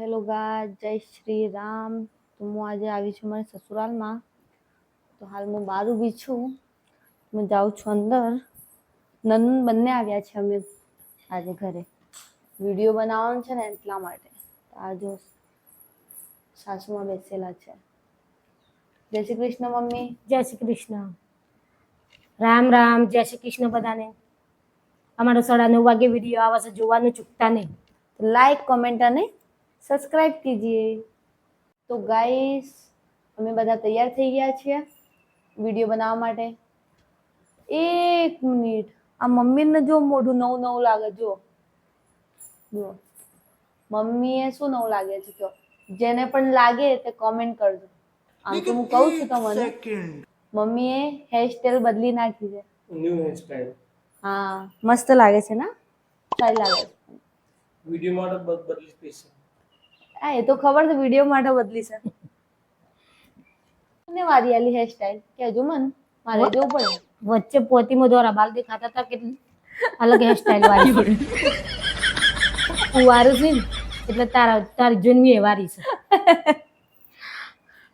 Hello ગાય જય શ્રી રામ. તો હું આજે આવી છું મારા સસુરાલમાં. તો હાલ હું બહાર ઊભી છું. હું જાઉં છું અંદર. નંદન બંને આવ્યા છે અમે આજે ઘરે. વિડીયો બનાવવાનો છે ને એટલા માટે. આ જો સાસુમાં બેસેલા છે. જય શ્રી કૃષ્ણ મમ્મી. જય શ્રી કૃષ્ણ. રામ રામ. જય શ્રી કૃષ્ણ બધાને. અમારો 9:30 વાગે વિડીયો આવે છે, જોવાનું ચૂકતા નહીં. લાઈક કમેન્ટ અને સબસ્ક્રાઇબ કીજીએ. તો ગાઈસ અમે બધા તૈયાર થઈ ગયા છીએ વિડીયો બનાવવા માટે. એક મિનિટ, આ મમ્મીને જો મોઢું નવું નવું લાગે. જો મમ્મીએ શું નવું લાગે છે જો. જેને પણ લાગે તે કોમેન્ટ કરજો. આમ તો હું કહું છું તમને, મમ્મીએ હેરસ્ટાઈલ બદલી નાખી છે. New hairstyle. હા મસ્ત લાગે છે ને. સારી લાગે છે. વિડિયો માટે બદલી સ્પેશિયલ. હા એ તો ખબર છે, વિડીયો માટે બદલી છે. ને વારી આલી હેરસ્ટાઈલ કેજો મન, મારે જોવું પડે. વચ્ચે પોતીમાં દ્વારા બાલ દેખાતા હતા, કેટલી અલગ હેરસ્ટાઈલ વાળી વારું છે ને, એટલે તારી જોઈને એ વારી છે.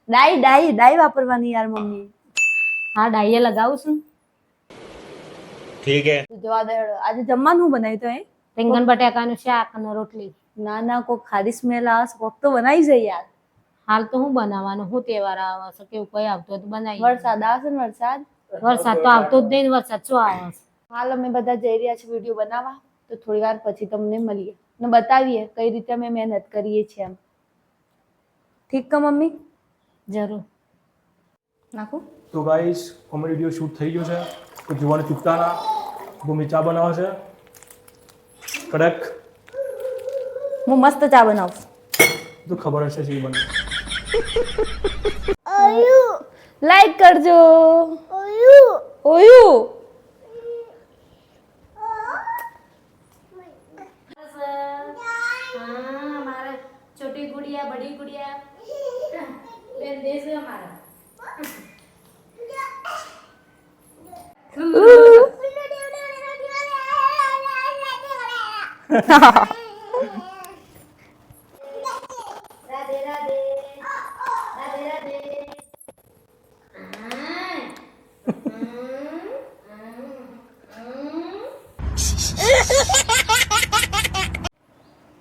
ડાઈ વાપરવાની યાર મમ્મી. હા ડાઈએ લગાવું છું. ઠીક હે. જવા દે. આજે જમવાનું બનાવ્યું તો રીંગણ બટાકાનું શાક અને રોટલી. ના કોઈ ખારી સ્મેલ આવે છે, કોક તો બનાવી છે યાર. હાલ તો હું બનાવવાનું, હું તહેવાર આવે છે કેવું કઈ આવતો તો બનાવી. વરસાદ આવશે ને. વરસાદ તો આવતો જ નહીં. વરસાદ શું આવે છે. હાલ અમે બધા જઈ રહ્યા છીએ વિડીયો બનાવવા. તો થોડી વાર પછી તમને મળીએ ને બતાવીએ કઈ રીતે અમે મહેનત કરીએ છીએ એમ. ઠીક કે મમ્મી? જરૂર નાખું. તો ગાઈસ કોમેડી વિડિયો શૂટ થઈ ગયો છે, તો જોવાનું ચૂકતા ના. ભૂમિ ચા બનાવે છે કડક. હું મસ્ત ચા બનાવું. તો ખબર હશે સી બને. લાઈક કરજો. ઓયું મારા છોટી ગુડિયા બડી ગુડિયા બેન દેશ મારા. રાધે રાધે. રાધે રાધે.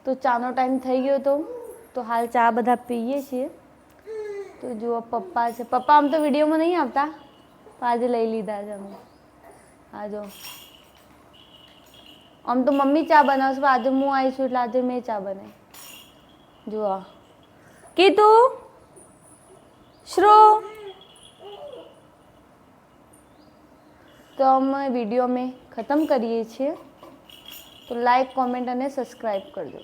તો ચાનો ટાઈમ થઈ ગયો તો હાલ ચા બધા પીએ છીએ. તો જુઓ પપ્પા છે. પપ્પા આમ તો વિડીયોમાં નહીં આવતા, પણ આજે લઈ લીધા છે અમે. હા જો આમ તો મમ્મી ચા બનાવશે, પણ આજે હું આવીશું એટલે આજે મેં ચા બનાવી. જુઓ કીધું શ્રો. તો અમે વિડીયો અમે ખતમ કરીએ છીએ. તો લાઈક કોમેન્ટ અને સબસ્ક્રાઈબ કરજો.